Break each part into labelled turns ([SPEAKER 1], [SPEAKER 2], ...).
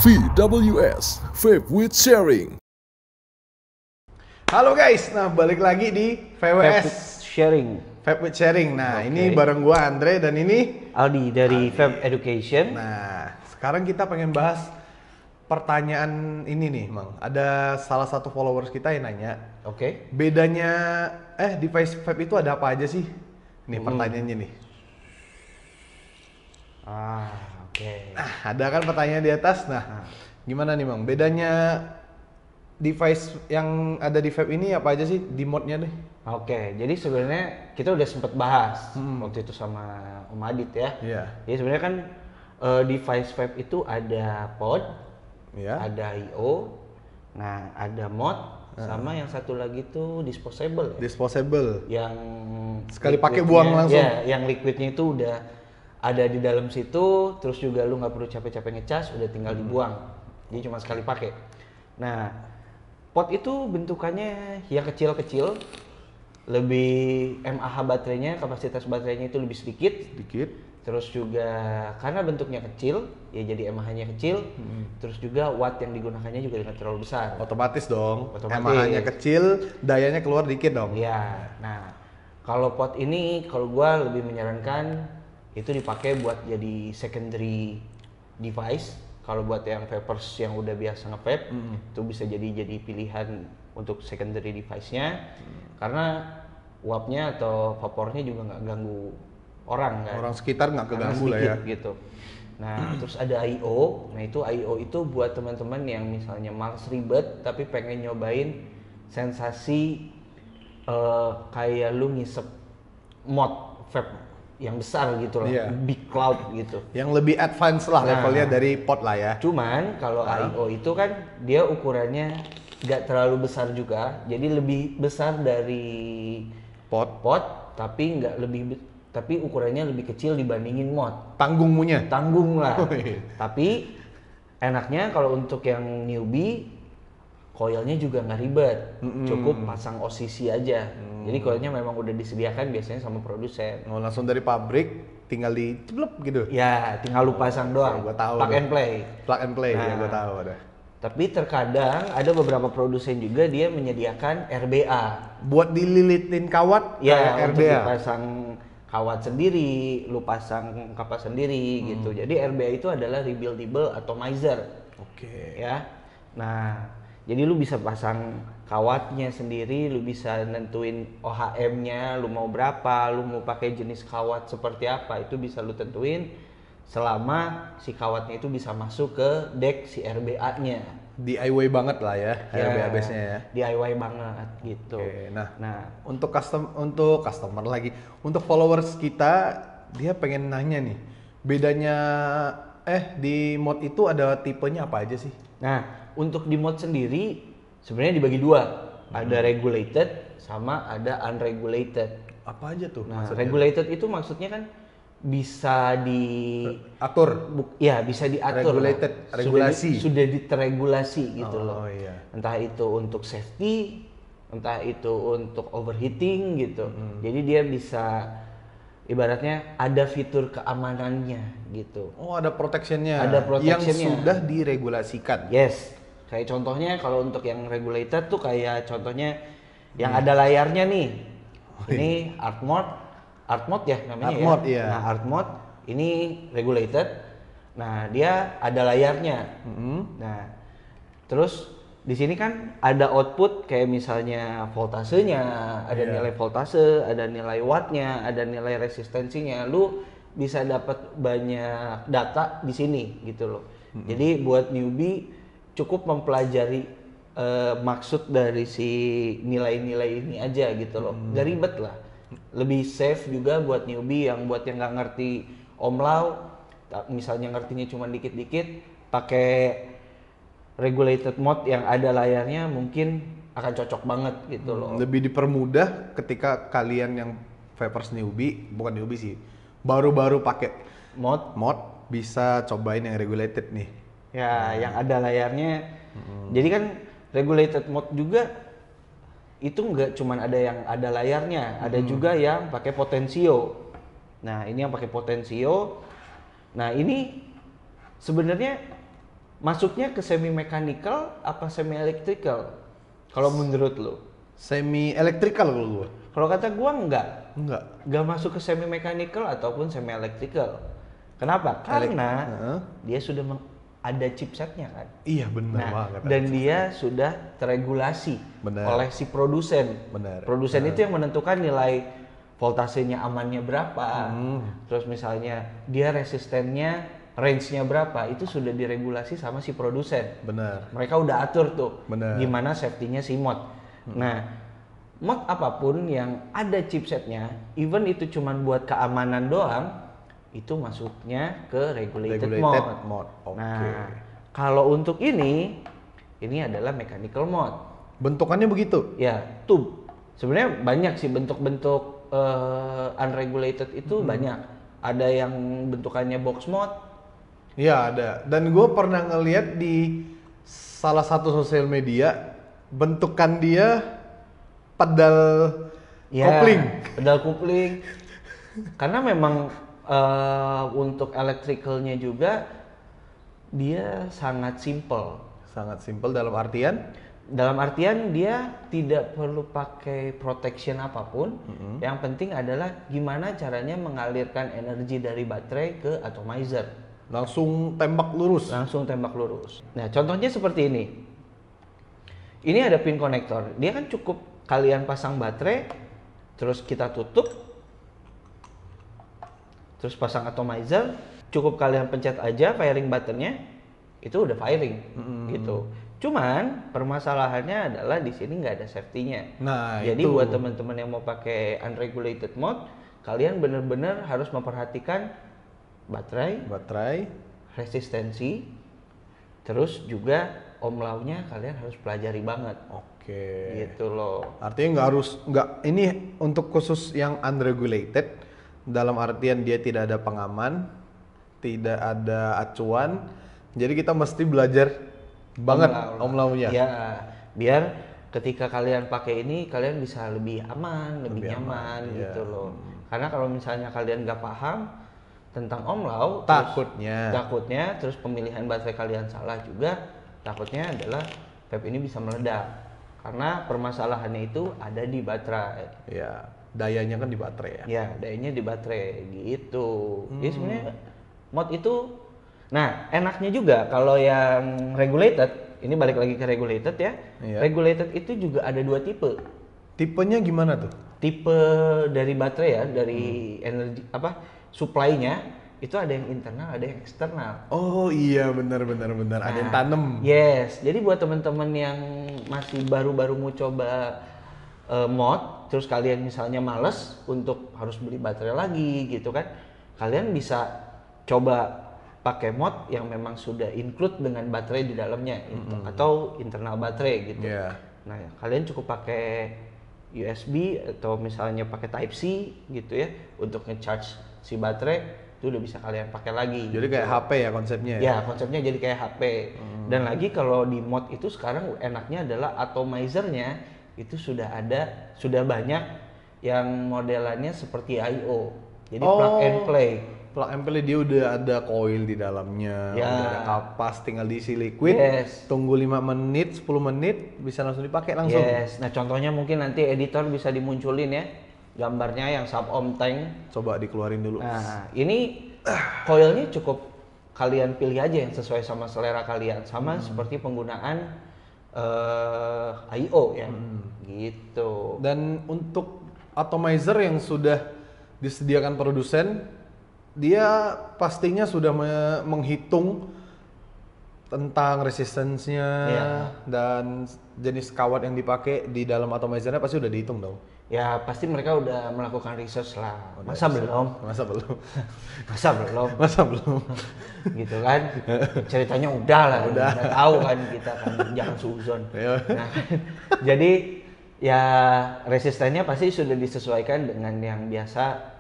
[SPEAKER 1] VWS, Vape with Sharing.
[SPEAKER 2] Halo guys, nah balik lagi di VWS
[SPEAKER 3] Sharing.
[SPEAKER 2] Vape with Sharing. Nah
[SPEAKER 3] Oke.
[SPEAKER 2] ini bareng gua Andre dan ini.
[SPEAKER 3] Aldi dari Vape Education.
[SPEAKER 2] Nah sekarang kita pengen bahas pertanyaan ini nih, Mang. Ada salah satu followers kita yang nanya,
[SPEAKER 3] Oke.
[SPEAKER 2] bedanya device vape itu ada apa aja sih? Nih pertanyaannya nih.
[SPEAKER 3] Oke.
[SPEAKER 2] Nah ada kan pertanyaan di atas. Nah gimana nih, Mang? Bedanya device yang ada di vape ini apa aja sih di modnya deh?
[SPEAKER 3] Oke, jadi sebenarnya kita udah sempet bahas waktu itu sama Om Adit ya.
[SPEAKER 2] Iya.
[SPEAKER 3] Jadi sebenarnya kan device vape itu ada pod,
[SPEAKER 2] Iya.
[SPEAKER 3] ada I/O, nah ada mod, sama yang satu lagi tuh disposable. Ya?
[SPEAKER 2] Disposable.
[SPEAKER 3] Yang
[SPEAKER 2] Sekali pakai
[SPEAKER 3] liquidnya-
[SPEAKER 2] buang langsung.
[SPEAKER 3] Ya, yang liquidnya itu udah ada di dalam situ, terus juga lu nggak perlu capek-capek ngecas, udah tinggal dibuang. Jadi cuma sekali pakai. Nah, pot itu bentukannya yang kecil-kecil, lebih mAh baterainya, kapasitas baterainya itu lebih sedikit.
[SPEAKER 2] Dikit.
[SPEAKER 3] Terus juga karena bentuknya kecil, ya jadi mAh-nya kecil. Terus juga watt yang digunakannya juga tidak terlalu besar.
[SPEAKER 2] Otomatis dong.
[SPEAKER 3] Otomatis.
[SPEAKER 2] mAh-nya kecil, dayanya keluar dikit dong.
[SPEAKER 3] Iya. Nah, kalau pot ini kalau gua lebih menyarankan itu dipakai buat jadi secondary device. Kalau buat yang vapers yang udah biasa nge-vape, itu bisa jadi pilihan untuk secondary device-nya. Karena uapnya atau vapornya juga nggak ganggu orang kan.
[SPEAKER 2] Orang sekitar nggak
[SPEAKER 3] Karena
[SPEAKER 2] keganggu lah ya.
[SPEAKER 3] sedikit gitu. Nah, terus ada I/O. Nah, itu I/O itu buat teman-teman yang misalnya males ribet tapi pengen nyobain sensasi kayak lu ngisep mod vape yang besar gitu loh,
[SPEAKER 2] Iya.
[SPEAKER 3] big cloud gitu.
[SPEAKER 2] Yang lebih advance lah
[SPEAKER 3] Nah.
[SPEAKER 2] levelnya dari pot lah ya.
[SPEAKER 3] Cuman kalau I/O itu kan dia ukurannya nggak terlalu besar juga, jadi lebih besar dari pot, tapi nggak tapi ukurannya lebih kecil dibandingin mod.
[SPEAKER 2] Tanggungmunya.
[SPEAKER 3] Tanggung lah.
[SPEAKER 2] Oh, iya.
[SPEAKER 3] Tapi enaknya kalau untuk yang newbie, coilnya juga nggak ribet, cukup pasang OCC aja. Jadi coilnya memang udah disediakan biasanya sama produsen.
[SPEAKER 2] Oh, langsung dari pabrik tinggal diceblep gitu.
[SPEAKER 3] Ya, tinggal lu pasang doang.
[SPEAKER 2] gua tahu
[SPEAKER 3] Plug
[SPEAKER 2] tuh.
[SPEAKER 3] and play.
[SPEAKER 2] Plug and play ya
[SPEAKER 3] Nah.
[SPEAKER 2] gue tahu ada.
[SPEAKER 3] Tapi terkadang ada beberapa produsen juga dia menyediakan RBA.
[SPEAKER 2] Buat dililitin kawat
[SPEAKER 3] Ya,
[SPEAKER 2] kayak
[SPEAKER 3] untuk
[SPEAKER 2] RBA.
[SPEAKER 3] dipasang kawat sendiri, lu pasang kapas sendiri gitu. Jadi RBA itu adalah rebuildable atomizer.
[SPEAKER 2] Oke.
[SPEAKER 3] Ya. Nah, jadi lu bisa pasang kawatnya sendiri, lu bisa nentuin OHM-nya, lu mau berapa, lu mau pakai jenis kawat seperti apa, itu bisa lu tentuin selama si kawatnya itu bisa masuk ke deck si RBA-nya.
[SPEAKER 2] DIY banget lah ya, RBA base-nya ya.
[SPEAKER 3] DIY banget gitu.
[SPEAKER 2] Oke, nah,
[SPEAKER 3] Nah,
[SPEAKER 2] untuk customer lagi, untuk followers kita, dia pengen nanya nih, bedanya di mod itu ada tipenya apa aja sih?
[SPEAKER 3] nah, untuk di mod sendiri sebenarnya dibagi dua. Ada regulated sama ada unregulated.
[SPEAKER 2] Apa aja tuh?
[SPEAKER 3] Nah,
[SPEAKER 2] maksudnya?
[SPEAKER 3] regulated itu maksudnya kan bisa
[SPEAKER 2] Atur.
[SPEAKER 3] ya bisa diatur.
[SPEAKER 2] Regulated,
[SPEAKER 3] lah.
[SPEAKER 2] regulasi.
[SPEAKER 3] Sudah diteregulasi gitu loh.
[SPEAKER 2] Oh iya.
[SPEAKER 3] Entah itu untuk safety, entah itu untuk overheating gitu. Jadi dia bisa ibaratnya ada fitur keamanannya gitu.
[SPEAKER 2] Oh ada protectionnya.
[SPEAKER 3] Ada protectionnya.
[SPEAKER 2] Yang sudah diregulasikan.
[SPEAKER 3] Yes. Kayak contohnya kalau untuk yang regulated tuh kayak contohnya yang ada layarnya nih. Ini art mode ya namanya
[SPEAKER 2] Art
[SPEAKER 3] ya.
[SPEAKER 2] mode, iya.
[SPEAKER 3] Nah, art mode ini regulated. Nah, dia ada layarnya. Nah, terus di sini kan ada output kayak misalnya voltasenya, ada
[SPEAKER 2] Iya.
[SPEAKER 3] nilai voltase, ada nilai wattnya, ada nilai resistensinya. Lu bisa dapat banyak data di sini gitu loh. Jadi buat newbie cukup mempelajari maksud dari si nilai-nilai ini aja gitu loh. Gak ribet lah. Lebih safe juga buat newbie yang nggak ngerti omlaw, misalnya ngertinya cuma dikit-dikit, pakai regulated mode yang ada layarnya mungkin akan cocok banget gitu loh.
[SPEAKER 2] Lebih dipermudah ketika kalian yang vapers newbie, bukan newbie sih, baru-baru pakai mod bisa cobain yang regulated nih.
[SPEAKER 3] Ya, yang ada layarnya. Jadi kan regulated mode juga itu nggak cuman ada yang ada layarnya, ada juga yang pakai potensio. Nah, ini yang pakai potensio. Nah, ini sebenarnya masuknya ke semi mechanical apa semi electrical? Kalau menurut lo?
[SPEAKER 2] Semi electrical kalau gua.
[SPEAKER 3] Kalau kata gua enggak masuk ke semi mechanical ataupun semi electrical. Kenapa? Karena dia sudah ada chipsetnya kan.
[SPEAKER 2] Iya benar banget.
[SPEAKER 3] Dan dia sudah teregulasi oleh si produsen. Produsen itu yang menentukan nilai voltasenya amannya berapa. Terus misalnya dia resistennya, range-nya berapa, itu sudah diregulasi sama si produsen.
[SPEAKER 2] Benar.
[SPEAKER 3] Mereka udah atur tuh gimana safety-nya si mod. Nah, mod apapun yang ada chipsetnya, even itu cuman buat keamanan doang, itu masuknya ke regulated mode. Nah, kalau untuk ini adalah mechanical mode.
[SPEAKER 2] Bentukannya begitu?
[SPEAKER 3] Ya, tube. Sebenarnya banyak sih bentuk-bentuk unregulated itu banyak. Ada yang bentukannya box mode.
[SPEAKER 2] Iya ada. Dan gue pernah ngeliat di salah satu sosial media bentukan dia pedal kopling.
[SPEAKER 3] Pedal kopling. Karena memang untuk electricalnya juga dia sangat simple.
[SPEAKER 2] Sangat simple dalam artian?
[SPEAKER 3] Dalam artian dia tidak perlu pakai protection apapun. Yang penting adalah gimana caranya mengalirkan energi dari baterai ke atomizer.
[SPEAKER 2] Langsung tembak lurus?
[SPEAKER 3] Langsung tembak lurus. Nah contohnya seperti ini. Ini ada pin konektor. Dia kan cukup kalian pasang baterai, terus kita tutup, terus pasang atomizer, cukup kalian pencet aja firing buttonnya, itu udah firing gitu. Cuman permasalahannya adalah di sini nggak ada safety-nya.
[SPEAKER 2] Nah,
[SPEAKER 3] jadi
[SPEAKER 2] itu.
[SPEAKER 3] buat teman-teman yang mau pakai unregulated mode, kalian bener-bener harus memperhatikan baterai, resistensi, terus juga omlaunya kalian harus pelajari banget.
[SPEAKER 2] Oke.
[SPEAKER 3] Gitu loh.
[SPEAKER 2] Artinya ini untuk khusus yang unregulated, dalam artian dia tidak ada pengaman, tidak ada acuan, jadi kita mesti belajar banget omlaunya.
[SPEAKER 3] Ya, biar ketika kalian pakai ini kalian bisa lebih aman, lebih nyaman gitu loh. Karena kalau misalnya kalian nggak paham tentang omlau, takutnya terus pemilihan baterai kalian salah juga, takutnya adalah vape ini bisa meledak. Karena permasalahannya itu ada di baterai.
[SPEAKER 2] Ya, dayanya kan di baterai ya.
[SPEAKER 3] Ya, dayanya di baterai gitu. Jadi sebenarnya mod itu, nah enaknya juga kalau yang regulated, ini balik lagi ke regulated ya. Regulated itu juga ada dua tipe.
[SPEAKER 2] Tipenya gimana tuh?
[SPEAKER 3] Tipe dari baterai ya, dari energi supply-nya itu ada yang internal, ada yang eksternal.
[SPEAKER 2] Oh iya benar. Ada yang tanam.
[SPEAKER 3] Yes, jadi buat teman-teman yang masih baru-baru mau coba mod, terus kalian misalnya males untuk harus beli baterai lagi gitu kan, kalian bisa coba pakai mod yang memang sudah include dengan baterai di dalamnya atau internal baterai gitu. Nah, kalian cukup pakai USB atau misalnya pakai Type C gitu ya untuk ngecharge si baterai, itu udah bisa kalian pakai lagi.
[SPEAKER 2] Jadi
[SPEAKER 3] gitu.
[SPEAKER 2] kayak HP ya konsepnya ya?
[SPEAKER 3] Ya, konsepnya jadi kayak HP. Dan lagi kalau di mod itu sekarang enaknya adalah atomizer-nya itu sudah banyak yang modelannya seperti I/O. Jadi plug and play.
[SPEAKER 2] Plug and play, dia udah ada coil di dalamnya, udah ada kapas, tinggal diisi liquid, tunggu 5 menit, 10 menit, bisa langsung dipakai langsung.
[SPEAKER 3] Yes, nah contohnya mungkin nanti editor bisa dimunculin ya, gambarnya yang sub-ohm tank.
[SPEAKER 2] Coba dikeluarin dulu.
[SPEAKER 3] Nah, ini coilnya cukup kalian pilih aja yang sesuai sama selera kalian, sama seperti penggunaan I/O ya, gitu.
[SPEAKER 2] Dan untuk atomizer yang sudah disediakan produsen, dia pastinya sudah menghitung tentang resistensinya dan jenis kawat yang dipakai di dalam atomizernya pasti udah dihitung dong.
[SPEAKER 3] Ya pasti mereka udah melakukan research lah. Masa belum? Gitu kan? Ceritanya udah lah. Udah tahu kan kita kan, jangan suzon. Nah, jadi ya resistennya pasti sudah disesuaikan dengan yang biasa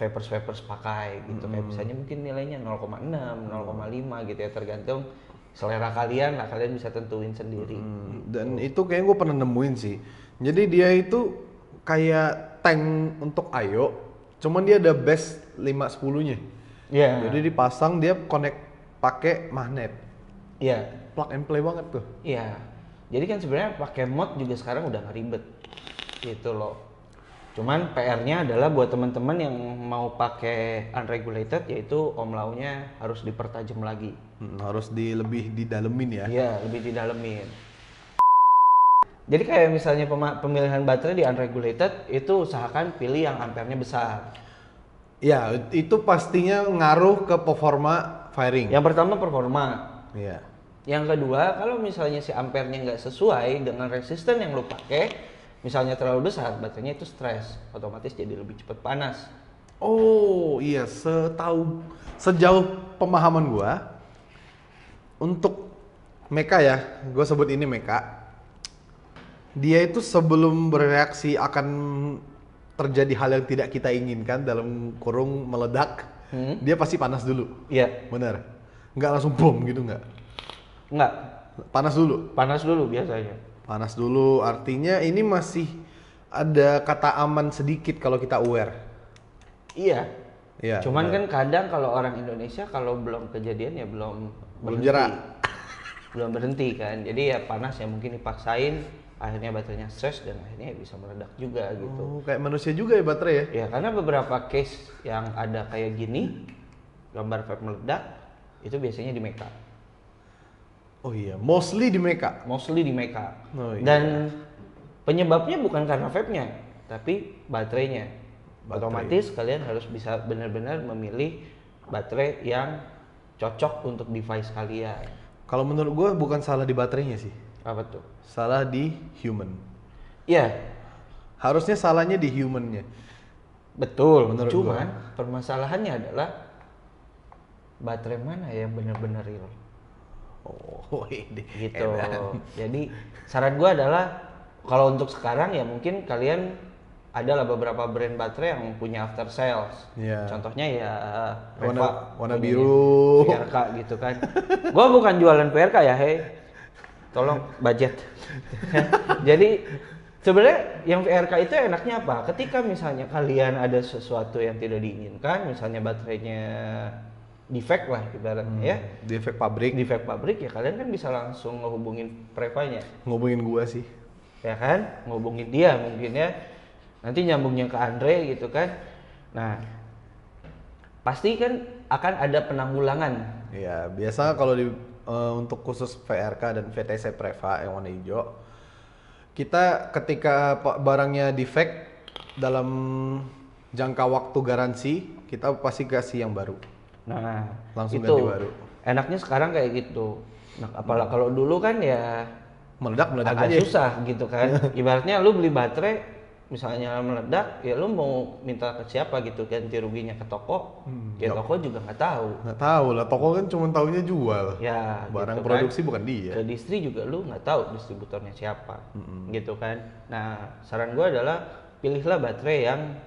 [SPEAKER 3] vapers pakai gitu. Kayak misalnya mungkin nilainya 0,6, 0,5 gitu ya, tergantung selera kalian lah, kalian bisa tentuin sendiri.
[SPEAKER 2] Dan itu kayaknya gue pernah nemuin sih. Jadi dia itu kayak tank untuk I/O, cuman dia ada base 510-nya.
[SPEAKER 3] Iya.
[SPEAKER 2] Jadi dipasang, dia connect pakai magnet.
[SPEAKER 3] Iya.
[SPEAKER 2] Plug and play banget tuh.
[SPEAKER 3] Iya. Jadi kan sebenarnya pakai mod juga sekarang udah nggak ribet. Gitu loh. Cuman PR-nya adalah buat teman-teman yang mau pakai unregulated, yaitu omlaunya harus dipertajam lagi.
[SPEAKER 2] Harus lebih didalemin ya.
[SPEAKER 3] Iya, lebih didalemin. Jadi kayak misalnya pemilihan baterai di unregulated itu usahakan pilih yang ampernya besar.
[SPEAKER 2] Ya, itu pastinya ngaruh ke performa firing.
[SPEAKER 3] Yang pertama performa.
[SPEAKER 2] Iya.
[SPEAKER 3] Yang kedua, kalau misalnya si ampernya nggak sesuai dengan resisten yang lu pakai, misalnya terlalu besar, baterainya itu stres, otomatis jadi lebih cepat panas.
[SPEAKER 2] Oh iya, sejauh pemahaman gua, untuk Meka ya, gue sebut ini Meka, dia itu sebelum bereaksi akan terjadi hal yang tidak kita inginkan, dalam kurung meledak, dia pasti panas dulu.
[SPEAKER 3] Iya.
[SPEAKER 2] Bener? Nggak langsung bom gitu nggak?
[SPEAKER 3] Nggak.
[SPEAKER 2] Panas dulu?
[SPEAKER 3] Panas dulu biasanya.
[SPEAKER 2] Panas dulu, artinya ini masih ada kata aman sedikit kalau kita aware.
[SPEAKER 3] Iya.
[SPEAKER 2] Iya.
[SPEAKER 3] Cuman
[SPEAKER 2] bener.
[SPEAKER 3] kan kadang kalau orang Indonesia kalau belum kejadian ya belum berhenti.
[SPEAKER 2] jerak.
[SPEAKER 3] Belum berhenti kan. Jadi ya panas ya mungkin dipaksain, akhirnya baterainya stres dan akhirnya bisa meledak juga gitu.
[SPEAKER 2] Oh, kayak manusia juga ya baterai ya?
[SPEAKER 3] Ya karena beberapa case yang ada kayak gini, gambar vape meledak, itu biasanya di Meka.
[SPEAKER 2] Oh iya, mostly di Meka.
[SPEAKER 3] Mostly di Meka.
[SPEAKER 2] Oh, iya.
[SPEAKER 3] Dan penyebabnya bukan karena vape-nya, tapi baterainya. Otomatis kalian harus bisa benar-benar memilih baterai yang cocok untuk device kalian.
[SPEAKER 2] Kalau menurut gue bukan salah di baterainya sih,
[SPEAKER 3] Apa tuh?
[SPEAKER 2] salah di human.
[SPEAKER 3] Iya,
[SPEAKER 2] Harusnya salahnya di humannya.
[SPEAKER 3] betul.
[SPEAKER 2] Menurut
[SPEAKER 3] Cuman permasalahannya adalah baterai mana yang benar-benar real.
[SPEAKER 2] Oh ini.
[SPEAKER 3] Gitu. Jadi saran gua adalah kalau untuk sekarang ya mungkin kalian adalah beberapa brand baterai yang punya after sales.
[SPEAKER 2] Iya.
[SPEAKER 3] Contohnya ya
[SPEAKER 2] Warna
[SPEAKER 3] punyanya
[SPEAKER 2] biru.
[SPEAKER 3] PRK gitu kan. Gua bukan jualan PRK ya, hei. Tolong budget. Jadi sebenarnya yang PRK itu enaknya apa? Ketika misalnya kalian ada sesuatu yang tidak diinginkan, misalnya baterainya defect lah ibaratnya ya.
[SPEAKER 2] Defect pabrik.
[SPEAKER 3] Defect pabrik ya kalian kan bisa langsung ngehubungin Prevanya.
[SPEAKER 2] Ngomongin gua sih.
[SPEAKER 3] Ya kan? Ngehubungin dia mungkin ya. Nanti nyambungnya ke Andre gitu kan. Nah, pasti kan akan ada penanggulangan.
[SPEAKER 2] Ya biasa kalau untuk khusus VRK dan VTC Preva yang warna hijau, kita ketika barangnya defect dalam jangka waktu garansi, kita pasti kasih yang baru.
[SPEAKER 3] Nah,
[SPEAKER 2] Langsung
[SPEAKER 3] itu
[SPEAKER 2] ganti baru.
[SPEAKER 3] enaknya sekarang kayak gitu. Nah, apalagi kalau dulu kan ya
[SPEAKER 2] Meledak
[SPEAKER 3] agak
[SPEAKER 2] aja.
[SPEAKER 3] susah gitu kan. Ibaratnya lu beli baterai misalnya meledak, ya lu mau minta ke siapa gitu, ganti ruginya ke toko, ya toko juga nggak tahu.
[SPEAKER 2] Nggak tahu lah, toko kan cuma taunya jual.
[SPEAKER 3] Ya,
[SPEAKER 2] Barang
[SPEAKER 3] gitu
[SPEAKER 2] produksi
[SPEAKER 3] kan.
[SPEAKER 2] bukan dia.
[SPEAKER 3] Ke distri juga lu nggak tahu distributornya siapa, gitu kan. Nah, saran gue adalah pilihlah baterai yang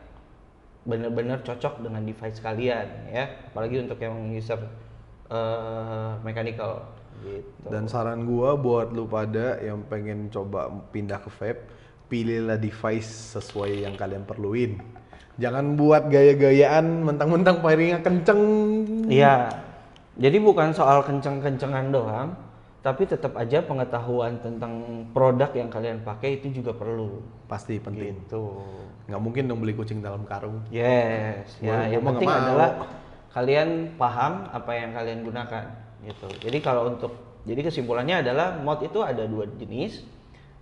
[SPEAKER 3] benar-benar cocok dengan device kalian, ya. Apalagi untuk yang user mechanical, gitu.
[SPEAKER 2] Dan saran gua buat lu pada yang pengen coba pindah ke vape, pilihlah device sesuai yang kalian perluin. Jangan buat gaya-gayaan mentang-mentang firingnya kenceng.
[SPEAKER 3] Iya. Jadi bukan soal kenceng-kencengan doang, tapi tetap aja pengetahuan tentang produk yang kalian pakai itu juga perlu.
[SPEAKER 2] Pasti penting.
[SPEAKER 3] Gitu.
[SPEAKER 2] Nggak mungkin dong beli kucing dalam karung.
[SPEAKER 3] Yes.
[SPEAKER 2] Gua
[SPEAKER 3] Ya, yang
[SPEAKER 2] mah
[SPEAKER 3] penting
[SPEAKER 2] nggak mau.
[SPEAKER 3] adalah kalian paham apa yang kalian gunakan, gitu. Jadi jadi kesimpulannya adalah mod itu ada dua jenis,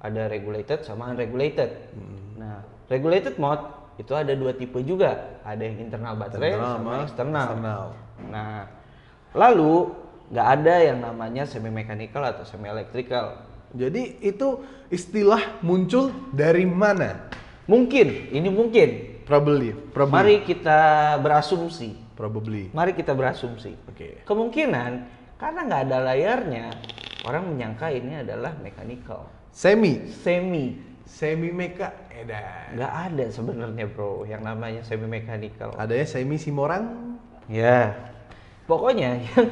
[SPEAKER 3] ada regulated sama unregulated. Nah, regulated mod itu ada dua tipe juga, ada yang internal baterai sama eksternal. Nah, lalu nggak ada yang namanya semi mechanical atau semi electrical.
[SPEAKER 2] Jadi itu istilah muncul dari mana?
[SPEAKER 3] Mungkin, ini mungkin.
[SPEAKER 2] Probably.
[SPEAKER 3] Mari kita berasumsi.
[SPEAKER 2] Probably.
[SPEAKER 3] Mari kita berasumsi.
[SPEAKER 2] Oke.
[SPEAKER 3] Kemungkinan karena nggak ada layarnya, orang menyangka ini adalah mechanical. Semi
[SPEAKER 2] Meka edan.
[SPEAKER 3] nggak ada sebenarnya bro, yang namanya semi mechanical.
[SPEAKER 2] Adanya semi Simorang.
[SPEAKER 3] Ya, pokoknya yang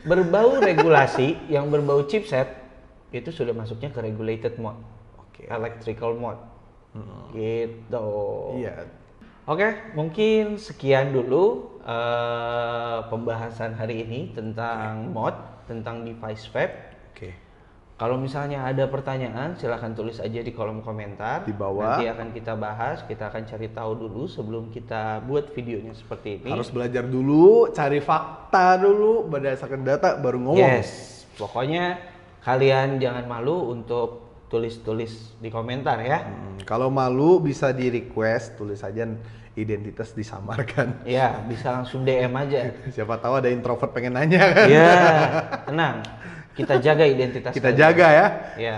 [SPEAKER 3] berbau regulasi, yang berbau chipset itu sudah masuknya ke regulated mode, electrical mode, gitu.
[SPEAKER 2] Iya.
[SPEAKER 3] Oke, mungkin sekian dulu pembahasan hari ini tentang mod, tentang device vape.
[SPEAKER 2] Oke.
[SPEAKER 3] Kalau misalnya ada pertanyaan, silahkan tulis aja di kolom komentar.
[SPEAKER 2] Di bawah.
[SPEAKER 3] Nanti akan kita bahas, kita akan cari tahu dulu sebelum kita buat videonya seperti ini.
[SPEAKER 2] Harus belajar dulu, cari fakta dulu, berdasarkan data baru ngomong.
[SPEAKER 3] Yes, pokoknya kalian jangan malu untuk tulis-tulis di komentar ya.
[SPEAKER 2] Kalau malu bisa di request, tulis aja identitas disamarkan.
[SPEAKER 3] Ya, bisa langsung DM aja.
[SPEAKER 2] Siapa tahu ada introvert pengen nanya kan.
[SPEAKER 3] Ya, tenang. Kita jaga identitas
[SPEAKER 2] Kita
[SPEAKER 3] kalian.
[SPEAKER 2] jaga ya.
[SPEAKER 3] Ya.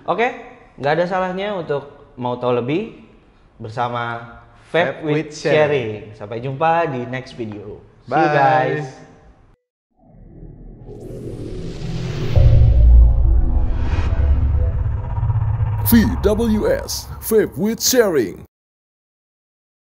[SPEAKER 3] Oke, nggak ada salahnya untuk mau tahu lebih bersama Vape with Sharing. Sampai jumpa di next video. See you
[SPEAKER 2] Bye.
[SPEAKER 3] guys.
[SPEAKER 1] VWS, Vape with Sharing.